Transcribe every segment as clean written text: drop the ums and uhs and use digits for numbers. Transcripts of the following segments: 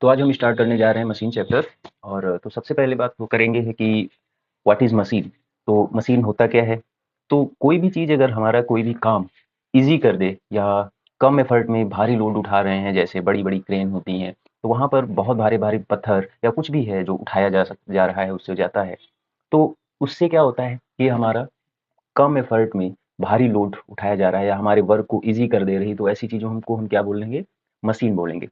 तो आज हम स्टार्ट करने जा रहे हैं मशीन चैप्टर। और तो सबसे पहले बात वो करेंगे है कि व्हाट इज़ मशीन। तो मशीन होता क्या है। तो कोई भी चीज़ अगर हमारा कोई भी काम इजी कर दे या कम एफर्ट में भारी लोड उठा रहे हैं, जैसे बड़ी बड़ी क्रेन होती हैं, तो वहाँ पर बहुत भारे भारी पत्थर या कुछ भी है जो उठाया जा रहा है, उससे जाता है। तो उससे क्या होता है कि हमारा कम एफर्ट में भारी लोड उठाया जा रहा है या हमारे वर्क को इजी कर दे रही, तो ऐसी चीज़ों हमको हम क्या बोलेंगे, मशीन बोलेंगे।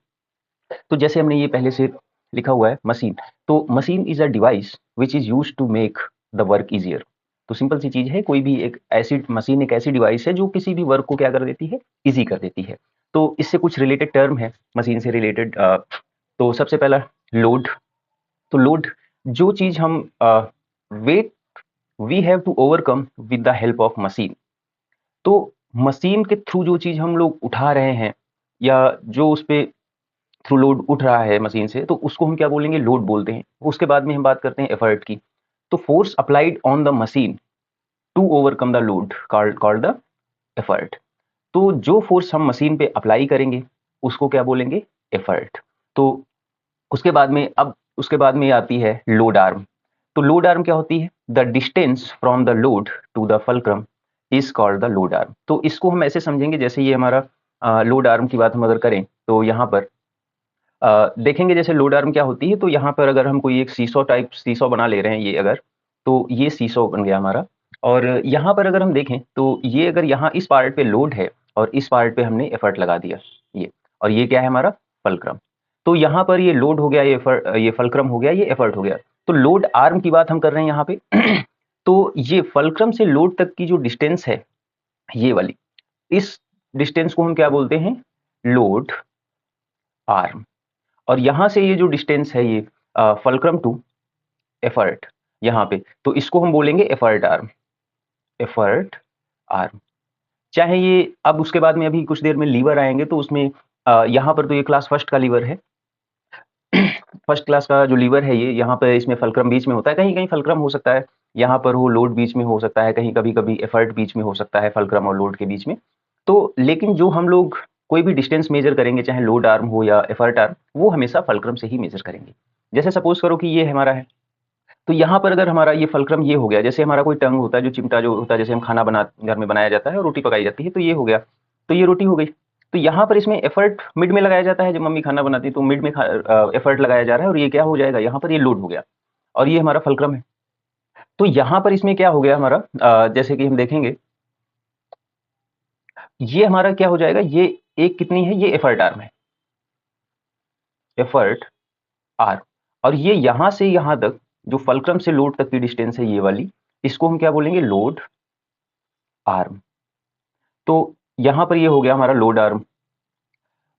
तो जैसे हमने ये पहले से लिखा हुआ है मशीन। तो machine is a device which is use to make the work easier. तो सिंपल सी चीज है, कोई भी एक ऐसी मशीन एक ऐसी डिवाइस है जो किसी भी वर्क को क्या कर देती है, इजी कर देती है। तो इससे कुछ रिलेटेड टर्म है मशीन से रिलेटेड। तो सबसे पहला लोड। तो लोड जो चीज हम weight we have to overcome with the help of machine. तो मशीन के थ्रू जो चीज हम लोग उठा रहे हैं या जो उस पे थ्रू लोड उठ रहा है मशीन से, तो उसको हम क्या बोलेंगे, लोड बोलते हैं। उसके बाद में हम बात करते हैं एफर्ट की। तो force applied on the machine to overcome the load called the effort. तो जो फोर्स हम मशीन पे अप्लाई करेंगे उसको क्या बोलेंगे, एफर्ट। तो उसके बाद में आती है लोड आर्म। तो लोड आर्म क्या होती है, the distance from the load to the fulcrum is called the load arm. तो इसको हम ऐसे समझेंगे, जैसे ये हमारा लोड आर्म की बात हम अगर करें तो यहाँ पर देखेंगे जैसे लोड आर्म क्या होती है। तो यहाँ पर अगर हम कोई एक सीसो टाइप सीसो बना ले रहे हैं, ये अगर, तो ये सीसो बन गया हमारा। और यहाँ पर अगर हम देखें तो ये अगर यहाँ इस पार्ट पे लोड है और इस पार्ट पे हमने एफर्ट लगा दिया, ये, और ये क्या है हमारा फलक्रम। तो यहाँ पर ये लोड हो गया, ये फलक्रम हो गया, ये एफर्ट हो गया। तो लोड आर्म की बात हम कर रहे हैं यहाँ पे। तो ये फलक्रम से लोड तक की जो डिस्टेंस है, ये वाली, इस डिस्टेंस को हम क्या बोलते हैं, लोड आर्म। और यहाँ से ये जो डिस्टेंस है, ये फलक्रम टू एफर्ट यहाँ पे, तो इसको हम बोलेंगे एफर्ट आर्म। Effort arm. चाहे ये, अब उसके बाद में अभी कुछ देर में लीवर आएंगे तो उसमें यहाँ पर तो ये क्लास फर्स्ट का लीवर है। फर्स्ट क्लास का जो लीवर है ये, यहाँ पे इसमें फलक्रम बीच में होता है, कहीं कहीं फलक्रम हो सकता है, यहाँ पर हो लोड बीच में हो सकता है, कहीं कभी कभी एफर्ट बीच में हो सकता है, फलक्रम और लोड के बीच में। तो लेकिन जो हम लोग कोई भी डिस्टेंस मेजर करेंगे, चाहे लोड आर्म हो या एफर्ट आर्म, वो हमेशा फलक्रम से ही मेजर करेंगे। जैसे सपोज करो कि ये हमारा है, तो यहाँ पर अगर हमारा ये फलक्रम ये हो गया, जैसे हमारा कोई टंग होता है, जो चिमटा जो होता है, जैसे हम खाना बना घर में बनाया जाता है और रोटी पकाई जाती है, तो ये हो गया, तो ये रोटी हो गई। तो यहाँ पर इसमें एफर्ट मिड में लगाया जाता है, जब मम्मी खाना बनाती है तो मिड में एफर्ट लगाया जा रहा है, और ये क्या हो जाएगा, यहाँ पर ये लोड हो गया, और ये हमारा फलक्रम है। तो यहाँ पर इसमें क्या हो गया हमारा, जैसे कि हम देखेंगे, ये हमारा क्या हो जाएगा, ये एक कितनी है, ये एफर्ट आर्म है, एफर्ट आर्म। और ये यहाँ से यहाँ तक जो फलक्रम से लोड तक की डिस्टेंस है, ये वाली, इसको हम क्या बोलेंगे, लोड आर्म। तो यहाँ पर ये हो गया हमारा लोड आर्म।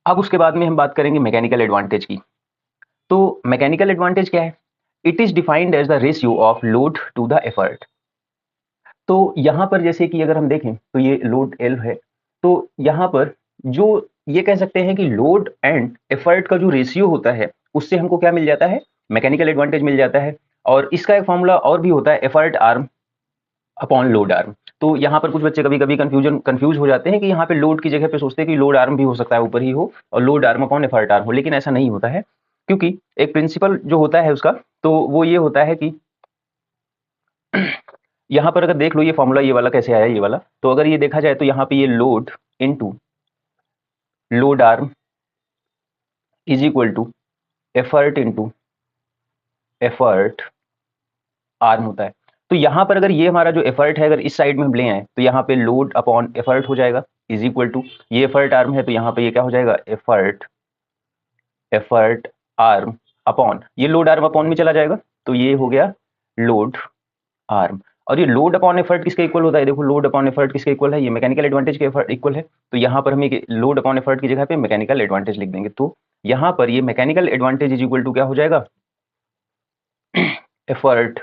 अब उसके बाद में हम बात करेंगे मैकेनिकल एडवांटेज की। तो मैकेनिकल एडवांटेज क्या है, it is defined as the ratio of load to the effort. तो यहाँ पर जैसे कि अगर हम देखें तो ये लोड एल है, तो यहाँ पर जो ये कह सकते हैं कि लोड एंड एफर्ट का जो रेशियो होता है, उससे हमको क्या मिल जाता है, मैकेनिकल एडवांटेज मिल जाता है। और इसका एक फॉर्मूला और भी होता है, effort arm upon load arm. तो यहाँ पर कुछ बच्चे कभी कभी कंफ्यूज हो जाते हैं कि यहाँ पे लोड की जगह पे सोचते हैं कि लोड आर्म भी हो सकता है ऊपर ही हो और load arm upon effort arm हो, लेकिन ऐसा नहीं होता है। क्योंकि एक प्रिंसिपल जो होता है उसका, तो वो ये होता है कि यहाँ पर अगर देख लो ये फॉर्मूला ये वाला कैसे आया, ये वाला, तो अगर ये देखा जाए तो यहाँ पे ये load into load arm is equal to effort into effort arm होता है। तो यहाँ पर अगर ये हमारा जो एफर्ट है, अगर इस साइड में हम ले आए, तो यहाँ पे लोड अपॉन एफर्ट हो जाएगा, इज इक्वल टू, ये एफर्ट आर्म है तो यहाँ पे ये क्या हो जाएगा, एफर्ट एफर्ट आर्म अपॉन, ये लोड आर्म अपॉन में चला जाएगा, तो ये हो गया लोड आर्म। और ये लोड अपॉन एफर्ट किसके इक्वल होता है, देखो लोड अपॉन एफर्ट किसके इक्वल है, ये मैकेनिकल एडवांटेज के इक्वल है। तो यहाँ पर हम लोड अपॉन एफर्ट की जगह पे मैकेनिकल एडवांटेज लिख देंगे। तो यहाँ पर ये mechanical advantage is equal to क्या हो जाएगा, effort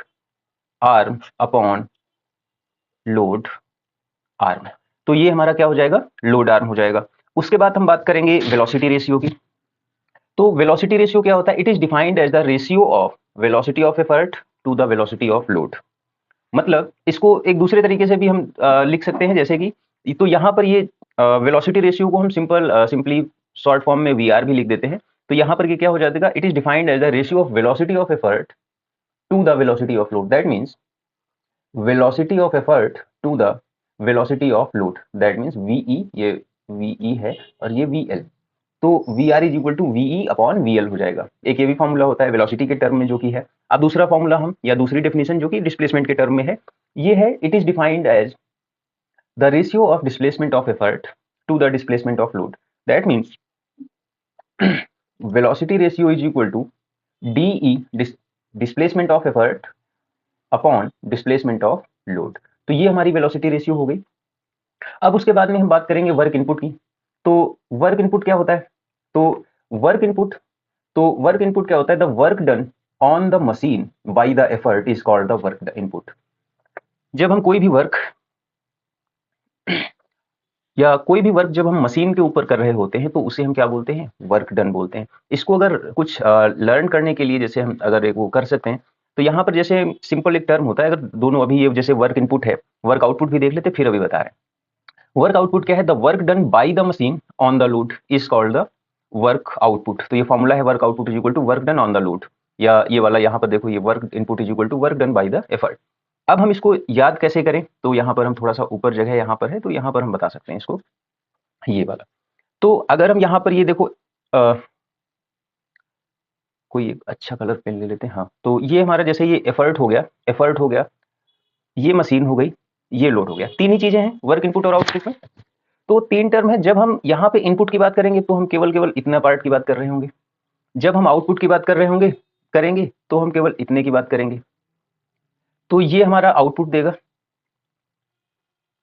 arm upon load arm. तो ये हमारा क्या हो जाएगा, लोड आर्म हो जाएगा। उसके बाद हम बात करेंगे वेलोसिटी रेशियो की। तो वेलोसिटी रेशियो क्या होता है, it is defined as the ratio of velocity of effort to the velocity of load. मतलब इसको एक दूसरे तरीके से भी हम लिख सकते हैं, जैसे कि, तो यहाँ पर ये वेलोसिटी रेशियो को हम सिंपली शॉर्ट फॉर्म में वी आर भी लिख देते हैं। तो यहाँ पर ये क्या हो जाएगा, it is defined as the ratio of velocity of effort to the velocity of load. That means velocity of effort to the velocity of load, that means VE, ये वीई है और ये वीएल। तो V R is equal to VE upon VL हो जाएगा। एक ये भी फॉर्मूला होता है वेलोसिटी के टर्म में जो कि है। अब दूसरा फॉर्मूला हम या दूसरी डेफिनेशन जो कि डिस्प्लेसमेंट के टर्म में है, ये है it is defined as the ratio of displacement of effort to the displacement of load. That means velocity ratio is equal to DE displacement of effort upon displacement of load. तो ये हमारी velocity ratio हो गई। अब उसके बाद में हम बात करेंगे वर्क इनपुट की। तो वर्क इनपुट क्या होता है, तो वर्क इनपुट क्या होता है, the work done on the machine bye the effort is called the work input. जब हम कोई भी वर्क या कोई भी वर्क जब हम मशीन के ऊपर कर रहे होते हैं तो उसे हम क्या बोलते हैं, वर्क डन बोलते हैं। इसको अगर कुछ लर्न करने के लिए जैसे हम अगर एक वो कर सकते हैं, तो यहाँ पर जैसे सिंपल एक टर्म होता है, अगर दोनों अभी ये जैसे वर्क इनपुट है, वर्क आउटपुट भी देख लेते फिर अभी बता रहे हैं। वर्क आउटपुट क्या है, the work done by the machine on the load is called the work output. तो ये फॉर्मूला है work output is equal to work done on the load, या ये वाला यहाँ पर देखो ये work input is equal to work done by the effort. अब हम इसको याद कैसे करें, तो यहाँ पर हम थोड़ा सा ऊपर जगह यहाँ पर है तो यहाँ पर हम बता सकते हैं इसको, ये वाला। तो अगर हम यहाँ पर ये देखो कोई एक अच्छा कलर पेन ले लेते हैं। हाँ, तो ये हमारा जैसे ये एफर्ट हो गया, ये मशीन हो गई, ये लोड हो गया। तीन ही चीजें हैं वर्क इनपुट और आउटपुट में। तो तीन टर्म है। जब हम यहाँ पे इनपुट की बात करेंगे तो हम केवल इतना पार्ट की बात कर रहे होंगे। जब हम आउटपुट की बात कर रहे होंगे करेंगे तो हम केवल इतने की बात करेंगे। तो ये हमारा आउटपुट देगा,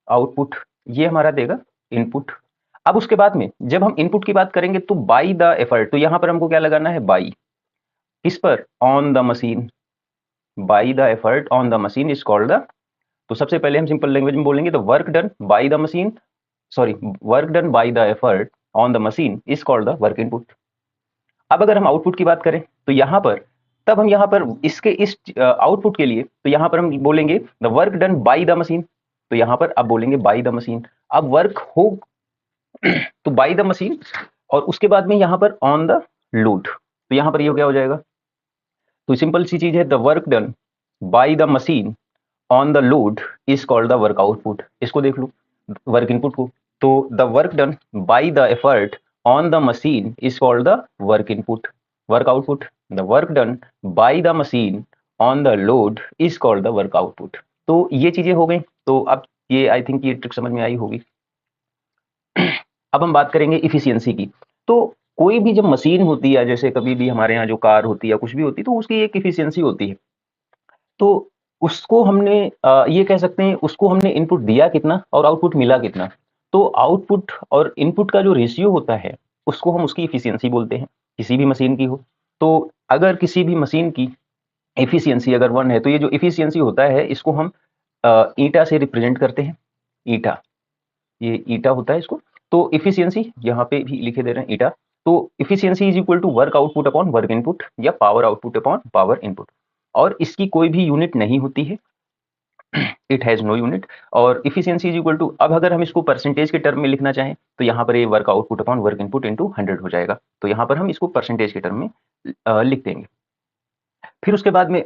आउटपुट ये हमारा देगा इनपुट। अब उसके बाद में जब हम इनपुट की बात करेंगे तो बाई द एफर्ट, तो यहां पर हमको क्या लगाना है, बाई, किस पर, on the machine, by the effort on the machine is called the. तो सबसे पहले हम सिंपल लैंग्वेज में बोलेंगे तो work done by the machine, sorry work done by the effort on the machine is called the work input. अब अगर हम आउटपुट की बात करें तो यहाँ पर, तब हम यहाँ पर इसके इस आउटपुट के लिए तो यहाँ पर हम बोलेंगे the work done by the machine, तो यहाँ पर अब बोलेंगे बाई द मशीन। अब वर्क हो तो बाई द मशीन, और उसके बाद में यहाँ पर ऑन द लोड, तो यहाँ पर ये क्या हो जाएगा, तो सिंपल सी चीज है, the work done by the machine on the load is called the work output. इसको देख लो वर्क इनपुट को, तो the work done by the effort on the machine is called the work input. Work output, the work done by the machine on the load is called the work output. तो ये चीजें हो गई। तो अब ये आई थिंक ये trick समझ में आई होगी। अब हम बात करेंगे इफिशियंसी की। तो कोई भी जब मशीन होती है, जैसे कभी भी हमारे यहाँ जो कार होती है या कुछ भी होती है, तो उसकी एक इफिशियंसी होती है। तो उसको हमने ये कह सकते हैं उसको हमने इनपुट दिया कितना और आउटपुट मिला कितना। तो आउटपुट और इनपुट का जो रेशियो होता है उसको हम उसकी इफिशियंसी बोलते हैं, किसी भी मशीन की हो। तो अगर किसी भी मशीन की इफिशियंसी अगर 1 है तो ये जो इफिशियंसी होता है इसको हम ईटा से रिप्रेजेंट करते हैं। ईटा, ये ईटा होता है इसको। तो इफिशियंसी यहाँ पे भी लिखे दे रहे हैं ईटा। तो efficiency is equal to work output upon work input या power output upon power input, और इसकी कोई भी यूनिट नहीं होती है, इट हैज नो यूनिट। और इफिशियंसी इज इक्वल टू, अब अगर हम इसको परसेंटेज के टर्म में लिखना चाहें तो यहाँ पर ये work output upon work input into 100 हो जाएगा। तो यहाँ पर हम इसको परसेंटेज के टर्म में लिख देंगे। फिर उसके बाद में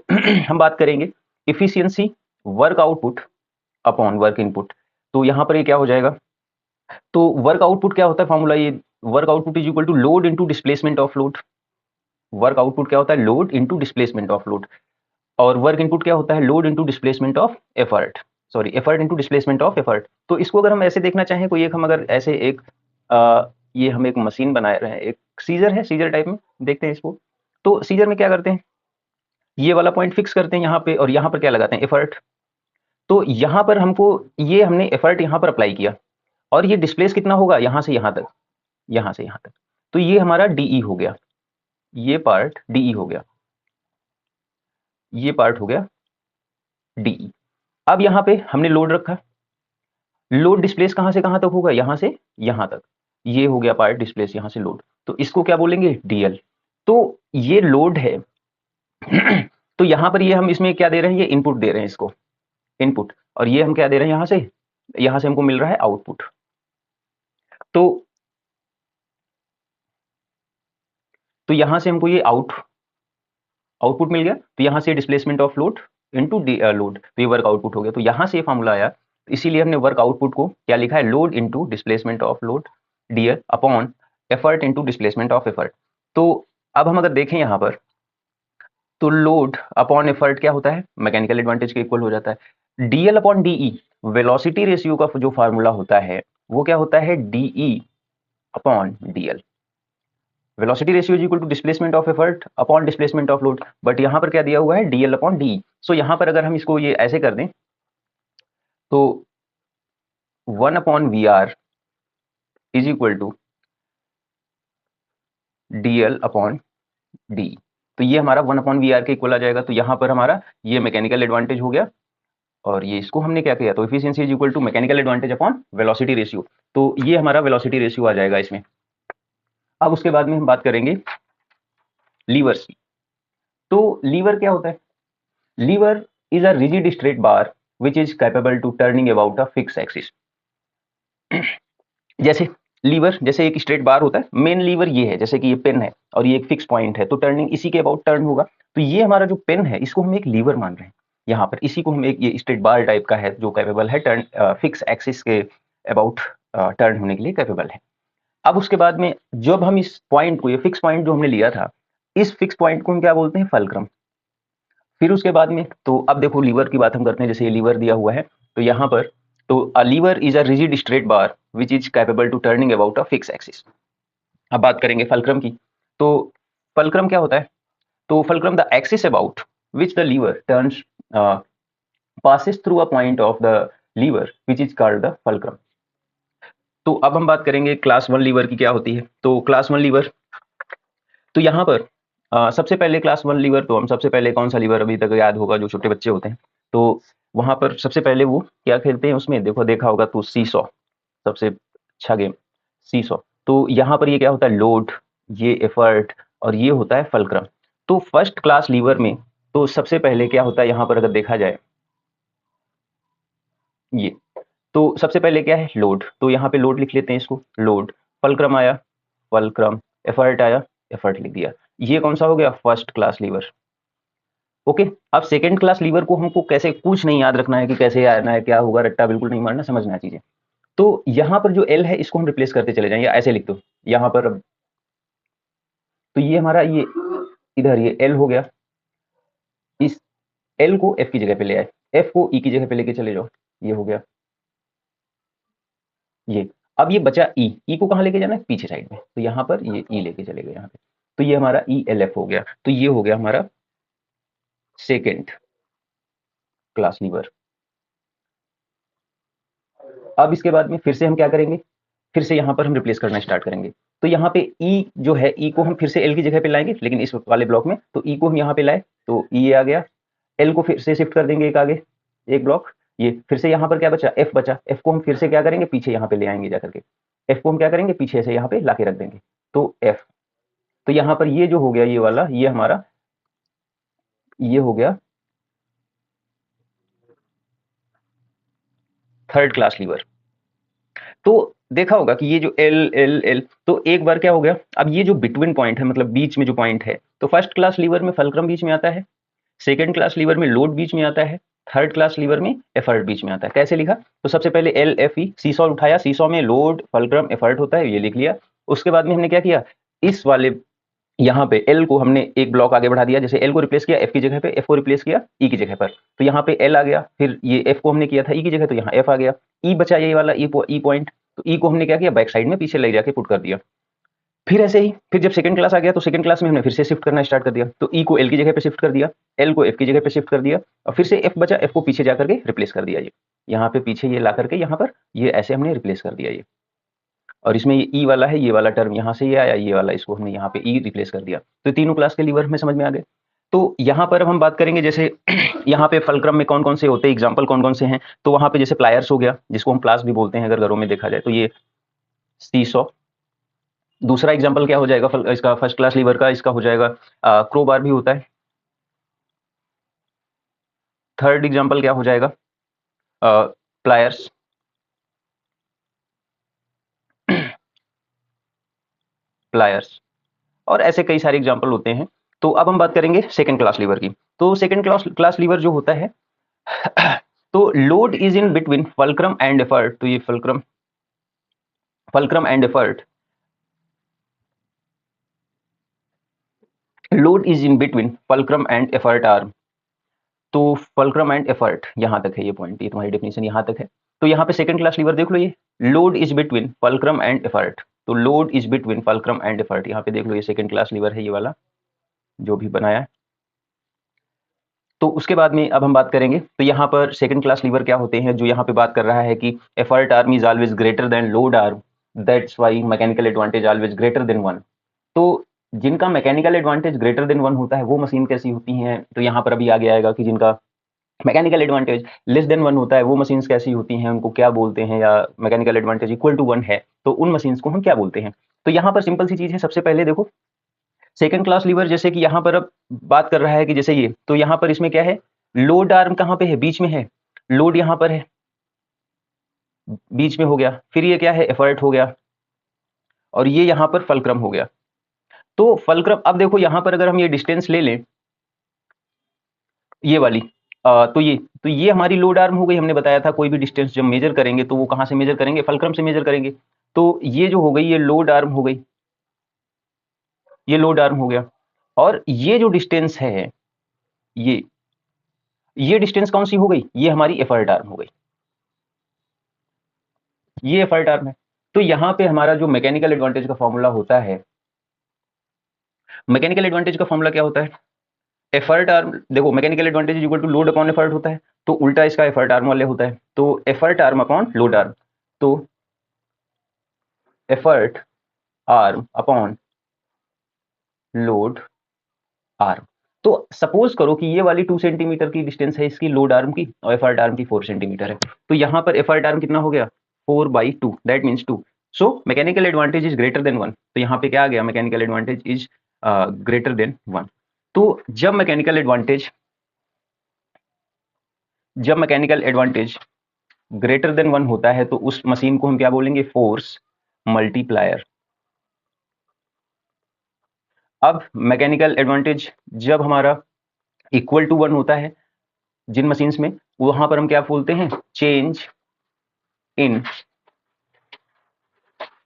हम बात करेंगे efficiency work output upon work input. तो यहाँ पर ये क्या हो जाएगा, तो वर्क आउटपुट क्या होता है फॉर्मूला, ये work output is equal to load into displacement of load. Work output क्या होता है, load into displacement of load. और वर्क इनपुट क्या होता है, load into displacement of effort, sorry effort into displacement of effort. तो इसको अगर हम ऐसे देखना चाहें, कोई एक हम अगर ऐसे एक ये हम एक मशीन बना रहे हैं, एक सीजर है, सीजर टाइप में देखते हैं इसको। तो सीजर में क्या करते हैं, ये वाला पॉइंट फिक्स करते हैं यहाँ पे, और यहाँ पर क्या लगाते हैं, एफर्ट। तो यहाँ पर हमको ये हमने एफर्ट यहाँ पर अप्लाई किया, और ये डिस्प्लेस कितना होगा, यहाँ से यहाँ तक, यहाँ से यहाँ तक। तो ये हमारा डीई हो गया, ये पार्ट डीई हो गया, ये पार्ट हो गया डीई। अब यहाँ पे हमने लोड रखा, लोड डिस्प्लेस कहाँ से कहाँ तक होगा, यहाँ से यहाँ तक, ये हो गया पार्ट डिस्प्लेस यहाँ से लोड। तो इसको क्या बोलेंगे, डीएल। तो ये लोड है तो यहाँ पर ये हम इसमें क्या दे रहे हैं, ये इनपुट दे रहे हैं इसको, इनपुट, और ये हम क्या दे रहे हैं यहाँ से हमको मिल रहा है आउटपुट। तो तो यहाँ से हमको ये आउटपुट मिल गया, तो यहाँ से displacement of load into load, तो ये वर्क आउटपुट हो गया। तो यहाँ से ये फॉर्मूला आया, तो इसीलिए हमने वर्क आउटपुट को क्या लिखा है, load into displacement of load DL upon effort into displacement of effort. तो अब हम अगर देखें यहाँ पर, तो लोड अपॉन एफर्ट क्या होता है, मैकेनिकल एडवांटेज के इक्वल हो जाता है। DL upon DE velocity ratio का जो फार्मूला होता है वो क्या होता है, DE upon DL. Velocity ratio is equal to displacement of effort upon displacement of load, but यहाँ पर क्या दिया हुआ है, डीएल अपॉन डीई। सो यहाँ पर अगर हम इसको ये ऐसे कर दें तो 1 upon V R is equal to DL upon D. तो ये हमारा 1 अपॉन वी आर के इक्वल आ जाएगा। तो यहाँ पर हमारा ये मैकेनिकल एडवांटेज हो गया, और ये इसको हमने क्या किया, तो efficiency is equal to mechanical advantage upon velocity ratio. तो ये हमारा वेलोसिटी रेशियो आ जाएगा इसमें। अब उसके बाद में हम बात करेंगे लीवर्स की। तो लीवर क्या होता है, lever is a rigid straight bar which is capable to turning about a fix axis. जैसे लीवर, जैसे एक स्ट्रेट बार होता है, मेन लीवर ये है, जैसे कि ये पेन है और ये एक फिक्स पॉइंट है, तो टर्निंग इसी के अबाउट टर्न होगा। तो ये हमारा जो पेन है इसको हम एक लीवर मान रहे हैं यहाँ पर, इसी को हम एक ये स्ट्रेट बार टाइप का है जो कैपेबल है टर्न फिक्स एक्सिस के अबाउट टर्न होने के लिए कैपेबल है। अब उसके बाद में जब हम इस पॉइंट को, ये फिक्स पॉइंट जो हमने लिया था, इस फिक्स पॉइंट को हम क्या बोलते हैं, फल्क्रम। फिर उसके बाद में, तो अब देखो लीवर की बात हम करते हैं, जैसे ये लीवर दिया हुआ है, तो यहाँ पर तो a lever is a rigid straight bar which is capable to turning about a fix axis. अब बात करेंगे फल्क्रम की। तो फल्क्रम क्या होता है, तो fulcrum the axis about which the lever turns passes through a point of the lever which is called the fulcrum। तो अब हम बात करेंगे क्लास 1 लीवर की क्या होती है। तो क्लास 1 लीवर, तो यहाँ पर सबसे पहले क्लास 1 लीवर, तो हम सबसे पहले कौन सा लीवर अभी तक याद होगा, जो छोटे बच्चे होते हैं, तो वहां पर सबसे पहले वो क्या खेलते हैं, उसमें देखो देखा होगा तो सीसॉ, सबसे अच्छा गेम सीसॉ। तो यहाँ पर ये क्या होता है, लोड, ये एफर्ट, और ये होता है फल्क्रम। तो फर्स्ट क्लास लीवर में तो सबसे पहले क्या होता है, यहाँ पर अगर देखा जाए ये, तो सबसे पहले क्या है, लोड। तो यहाँ पे लोड लिख लेते हैं इसको, लोड। फल्क्रम आया, फल्क्रम। एफर्ट आया, एफर्ट लिख दिया। ये कौन सा हो गया, फर्स्ट क्लास लीवर। ओके। अब सेकंड क्लास लीवर को हमको कैसे, कुछ नहीं याद रखना है कि कैसे आना है, क्या होगा, रट्टा बिल्कुल नहीं मारना, समझना है चीजें। तो यहाँ पर जो एल है इसको हम रिप्लेस करते चले जाएंगे, ऐसे लिख दो यहाँ पर। तो ये हमारा ये इधर ये एल हो गया, इस एल को एफ की जगह पे ले आए, एफ को ई की जगह पे लेके चले जाओ, ये हो गया ये। अब ये बचा ई, ई को कहाँ लेके जाना है, पीछे साइड में, तो यहाँ पर ये ई लेके चले गए यहाँ पे। तो ये हमारा ई एल एफ हो गया। तो ये हो गया हमारा सेकेंड क्लास लीवर। अब इसके बाद में फिर से हम क्या करेंगे, फिर से यहाँ पर हम रिप्लेस करना स्टार्ट करेंगे। तो यहाँ पे ई जो है, ई को हम फिर से एल की जगह पे लाएंगे, लेकिन इस वाले ब्लॉक में, तो ई को हम यहाँ पे लाए, तो ई आ गया। एल को फिर से शिफ्ट कर देंगे एक आगे, एक ब्लॉक। ये फिर से यहाँ पर क्या बचा, एफ बचा, एफ को हम फिर से क्या करेंगे, पीछे यहाँ पे ले आएंगे जाकर के। एफ को हम क्या करेंगे, पीछे से यहाँ पे ला के रख देंगे, तो एफ। तो यहाँ पर ये जो हो गया, ये वाला, ये हमारा ये हो गया थर्ड क्लास लीवर। तो देखा होगा कि ये जो एल एल एल, तो एक बार क्या हो गया, अब ये जो बिटवीन पॉइंट है, मतलब बीच में जो पॉइंट है, तो फर्स्ट क्लास लीवर में फल्क्रम बीच में आता है, सेकंड क्लास लीवर में लोड बीच में आता है, थर्ड क्लास लीवर में एफर्ट बीच में आता है। कैसे लिखा, तो सबसे पहले एल एफ ई, सीसॉ उठाया, सीसॉ में लोड फल्क्रम एफर्ट होता है, ये लिख लिया। उसके बाद में हमने क्या किया, इस वाले यहाँ पे एल को हमने एक ब्लॉक आगे बढ़ा दिया, जैसे एल को रिप्लेस किया एफ की जगह पे, एफ को रिप्लेस किया ई की जगह पर, तो यहाँ पे एल आ गया। फिर ये एफ को हमने किया था ई की जगह, तो यहाँ एफ आ गया। ई बचा ये वाला ई पॉइंट, तो ई को हमने क्या किया, बैक साइड में पीछे ले जाके पुट कर दिया। फिर ऐसे ही, फिर जब सेकंड क्लास आ गया, तो सेकंड क्लास में हमने फिर से शिफ्ट करना स्टार्ट कर दिया, तो ई को एल की जगह पे शिफ्ट कर दिया, एल को एफ की जगह पे शिफ्ट कर दिया, और फिर से एफ बचा, एफ को पीछे जाकर के रिप्लेस कर दिया। ये यहाँ पे पीछे ये ला करके यहाँ पर ये ऐसे हमने रिप्लेस कर दिया ये। और इसमें ये ई वाला है, ये वाला टर्म यहाँ से ये आया, ये वाला इसको हमने यहाँ पे ई रिप्लेस कर दिया। तो तीनों क्लास के लीवर हमें समझ में आ गए। तो यहाँ पर अब हम बात करेंगे, जैसे यहाँ पे फल्क्रम में कौन कौन से होते हैं, एग्जाम्पल कौन कौन से हैं। तो वहाँ पे जैसे प्लायर्स हो गया, जिसको हम प्लास भी बोलते हैं अगर घरों में देखा जाए, तो ये सीसॉ। दूसरा एग्जाम्पल क्या हो जाएगा इसका, फर्स्ट क्लास लीवर का, इसका हो जाएगा क्रोबार भी होता है। थर्ड एग्जाम्पल क्या हो जाएगा, प्लायर्स। प्लायर्स। और ऐसे कई सारे एग्जाम्पल होते हैं। तो अब हम बात करेंगे सेकेंड क्लास लीवर की। तो सेकेंड क्लास लीवर जो होता है तो load is in between fulcrum and effort. तो ये fulcrum and effort, load is in between fulcrum and effort arm. तो फल्क्रम एंड एफर्ट यहां तक है ये पॉइंट, ये तुम्हारी डेफिनेशन यहां तक है। तो यहाँ पे सेकंड क्लास लीवर देख लो, ये load is between fulcrum and effort. तो load is between fulcrum and effort, यहाँ पे देख लो ये सेकंड क्लास लीवर है, ये वाला जो भी बनाया है। तो उसके बाद में अब हम बात करेंगे, तो यहाँ पर सेकंड क्लास लीवर क्या होते हैं, जो यहाँ पे बात कर रहा है कि effort arm is always greater than load arm, that's why mechanical advantage always greater than one. तो जिनका mechanical advantage greater than one होता है वो मशीन कैसी होती हैं, तो यहाँ पर अभी आगे आएगा कि जिनका mechanical advantage less than one होता है वो मशीन्स कैसी होती हैं, उनको क्या बोलते हैं, या mechanical advantage equal to one है तो उन मशीन्स को हम क्या बोलते हैं। तो यहाँ पर सिंपल सी चीज है, सबसे पहले देखो सेकंड क्लास लीवर, जैसे कि यहाँ पर अब बात कर रहा है कि जैसे ये, तो यहाँ पर इसमें क्या है, लोड आर्म कहाँ पे है, बीच में है, लोड यहाँ पर है, बीच में हो गया, फिर ये क्या है, एफर्ट हो गया, और ये यहाँ पर फल्क्रम हो गया। तो फल्क्रम, अब देखो यहाँ पर अगर हम ये डिस्टेंस ले लें, ये वाली तो ये हमारी लोड आर्म हो गई। हमने बताया था कोई भी डिस्टेंस जब मेजर करेंगे तो वो कहाँ से मेजर करेंगे, फल्क्रम से मेजर करेंगे। तो ये जो हो गई ये लोड आर्म हो गई, ये लोड आर्म हो गया। और ये जो डिस्टेंस है, ये डिस्टेंस कौन सी हो गई, ये हमारी एफर्ट आर्म हो गई, ये एफर्ट आर्म है। तो यहाँ पे हमारा जो मैकेनिकल एडवांटेज का फॉर्मूला होता है, मैकेनिकल एडवांटेज का फॉर्मूला क्या होता है, एफर्ट आर्म, देखो mechanical advantage is equal to load upon effort होता है, तो उल्टा इसका एफर्ट आर्म वाले होता है, तो effort arm upon load arm. तो effort arm upon load arm. तो सपोज करो कि ये वाली 2 सेंटीमीटर की डिस्टेंस है इसकी लोड आर्म की, और एफर्ट आर्म की 4 सेंटीमीटर है। तो यहाँ पर एफर्ट आर्म कितना हो गया, 4/2, that means 2। So mechanical advantage is greater than 1। तो यहाँ पे क्या आ गया, mechanical advantage is greater than 1। तो जब मैकेनिकल एडवांटेज ग्रेटर देन 1 होता है तो उस मशीन को हम क्या बोलेंगे, फोर्स मल्टीप्लायर। अब मैकेनिकल एडवांटेज जब हमारा इक्वल टू 1 होता है जिन मशीन्स में, वहां पर हम क्या बोलते हैं, चेंज इन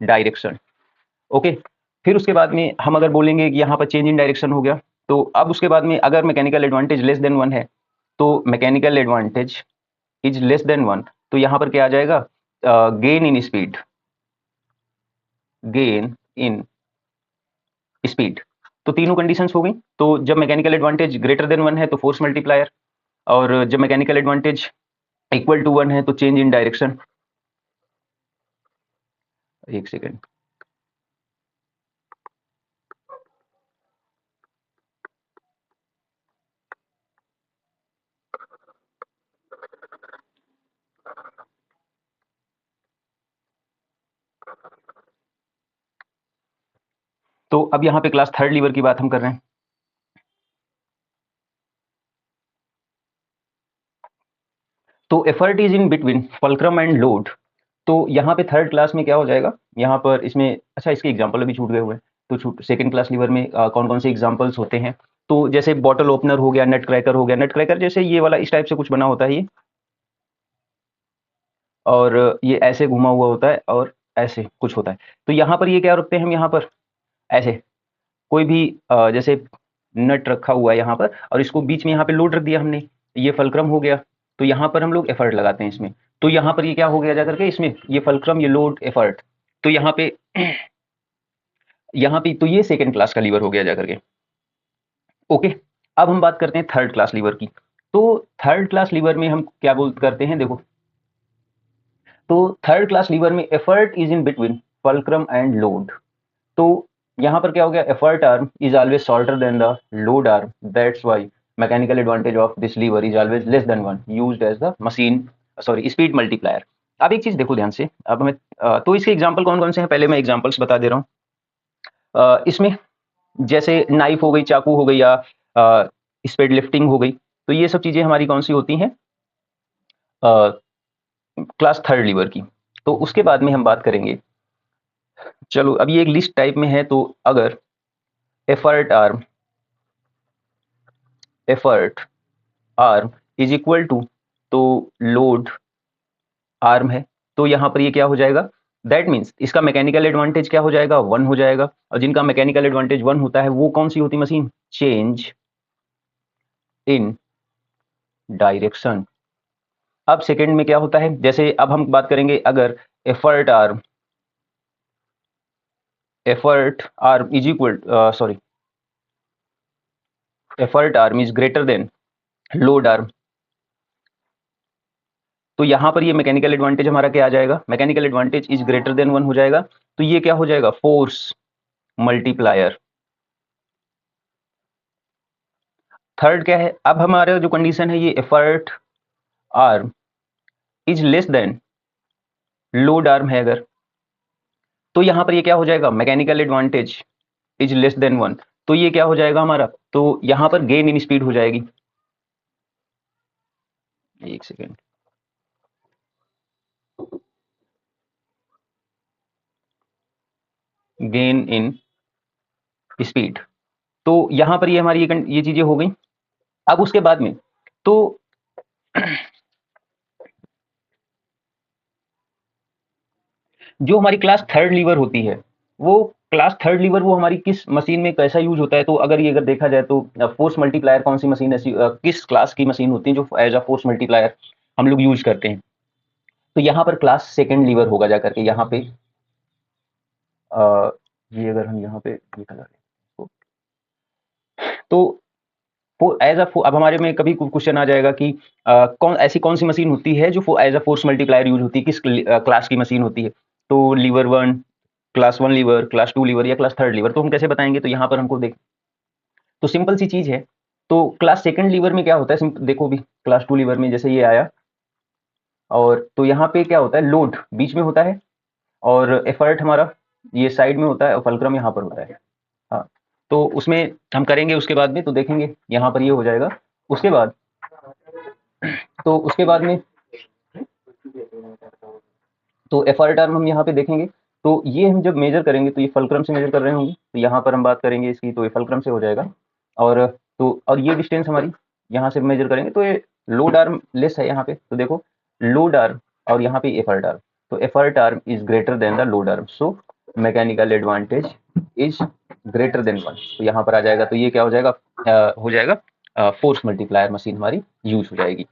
डायरेक्शन। ओके, फिर उसके बाद में हम अगर बोलेंगे कि यहाँ पर चेंज इन डायरेक्शन हो गया, तो अब उसके बाद में अगर मैकेनिकल एडवांटेज लेस देन 1 है, तो mechanical advantage is less than 1, तो यहाँ पर क्या आ जाएगा, gain in speed, gain in speed. तो तीनों कंडीशंस हो गई। तो जब मैकेनिकल एडवांटेज ग्रेटर देन 1 है तो फोर्स मल्टीप्लायर, और जब मैकेनिकल एडवांटेज इक्वल टू 1 है तो चेंज इन डायरेक्शन। एक सेकेंड, तो अब यहाँ पे क्लास थर्ड लीवर की बात हम कर रहे हैं। तो effort is in between fulcrum and load. तो यहाँ पे थर्ड क्लास में क्या हो जाएगा, यहाँ पर इसमें, अच्छा इसके एग्जाम्पल अभी छूट गए हुए हैं, तो सेकंड क्लास लीवर में कौन कौन से एग्जाम्पल्स होते हैं, तो जैसे बॉटल ओपनर हो गया, नट क्रैकर हो गया, नट क्रैकर जैसे ये वाला इस टाइप से कुछ बना होता है ये, और ये ऐसे घुमा हुआ होता है और ऐसे कुछ होता है। तो यहाँ पर ये क्या रखते हैं हम, यहाँ पर ऐसे कोई भी जैसे नट रखा हुआ है यहाँ पर, और इसको बीच में यहाँ पे लोड रख दिया हमने, ये फल्क्रम हो गया। तो यहाँ पर हम लोग एफर्ट लगाते हैं इसमें, तो यहाँ पर ये क्या हो गया जाकर के, इसमें ये फल्क्रम, ये लोड, एफर्ट। तो यहाँ पे तो ये सेकेंड क्लास का लीवर हो गया जाकर के। ओके, अब हम बात करते हैं थर्ड क्लास लीवर की। तो थर्ड क्लास लीवर में हम क्या बोल करते हैं, देखो, तो थर्ड क्लास लीवर में effort is in between fulcrum and load. तो यहाँ पर क्या हो गया, effort arm is always shorter than the load arm, that's why mechanical advantage of this lever is always less than 1, used as the machine, sorry, speed multiplier. अब एक चीज देखो ध्यान से, अब हमें तो इसके एग्जांपल कौन कौन से हैं, पहले मैं एग्जांपल्स बता दे रहा हूँ। इसमें जैसे नाइफ हो गई, चाकू हो गई, या स्पीड लिफ्टिंग हो गई, तो ये सब चीजें हमारी कौन सी होती हैं, क्लास थर्ड लीवर की। तो उसके बाद में हम बात करेंगे, चलो अभी एक लिस्ट टाइप में है, तो अगर effort arm is equal to, तो लोड आर्म है, तो यहां पर ये क्या हो जाएगा, दैट मीन्स इसका मैकेनिकल एडवांटेज क्या हो जाएगा, 1 हो जाएगा। और जिनका मैकेनिकल एडवांटेज 1 होता है वो कौन सी होती मशीन, चेंज इन डायरेक्शन। अब सेकंड में क्या होता है, जैसे अब हम बात करेंगे अगर effort arm is equal sorry effort arm is greater than load arm, तो यहां पर ये मैकेनिकल एडवांटेज हमारा क्या आ जाएगा, mechanical advantage is greater than 1 हो जाएगा, तो ये क्या हो जाएगा, फोर्स मल्टीप्लायर। थर्ड क्या है, अब हमारा जो कंडीशन है ये effort arm is less than load arm है अगर, तो यहां पर ये क्या हो जाएगा, mechanical advantage is less than 1, तो ये क्या हो जाएगा हमारा, तो यहां पर गेन इन स्पीड हो जाएगी। एक सेकेंड, गेन इन स्पीड, तो यहां पर ये हमारी ये चीजें हो गई। अब उसके बाद में तो जो हमारी क्लास थर्ड लीवर होती है, वो क्लास थर्ड लीवर वो हमारी किस मशीन में कैसा यूज होता है, तो अगर ये अगर देखा जाए तो फोर्स मल्टीप्लायर कौन सी मशीन ऐसी किस क्लास की मशीन होती है जो एज अ फोर्स मल्टीप्लायर हम लोग यूज करते हैं, तो यहाँ पर क्लास सेकेंड लीवर होगा जा करके यहाँ पे ये अगर हम यहाँ पे देखा जाए तो वो एज अ अब हमारे में कभी क्वेश्चन आ जाएगा कि कौन सी मशीन होती है जो as a force multiplier use होती है, किस क्लास की मशीन होती है, तो lever 1, class 1 lever, class 2 lever या क्लास थर्ड लीवर, तो हम कैसे बताएंगे, तो यहाँ पर हमको देख, तो सिंपल सी चीज है, तो क्लास सेकंड लीवर में क्या होता है, देखो भी क्लास 2 लीवर में जैसे ये आया, और तो यहाँ पे क्या होता है, लोड बीच में होता है और एफर्ट हमारा ये साइड में होता है और फल्क्रम यहाँ पर होता है। हाँ, तो उसमें हम करेंगे उसके बाद में, तो देखेंगे यहाँ पर ये हो जाएगा, उसके बाद तो उसके बाद में तो एफआर टर्म हम यहाँ पे देखेंगे, तो ये हम जब मेजर करेंगे तो ये फलक्रम से मेजर कर रहे होंगे, तो यहाँ पर हम बात करेंगे इसकी, तो ये फलक्रम से हो जाएगा, और तो और ये डिस्टेंस हमारी यहाँ से मेजर करेंगे, तो ये लोड आर्म लेस है यहाँ पे, तो देखो लोड आर्म और यहाँ पे एफर्ट आर्म, तो effort arm is greater than the load arm, so mechanical advantage is greater than 1, तो यहाँ पर आ जाएगा, तो ये क्या हो जाएगा, हो जाएगा फोर्स मल्टीप्लायर मशीन हमारी यूज हो जाएगी।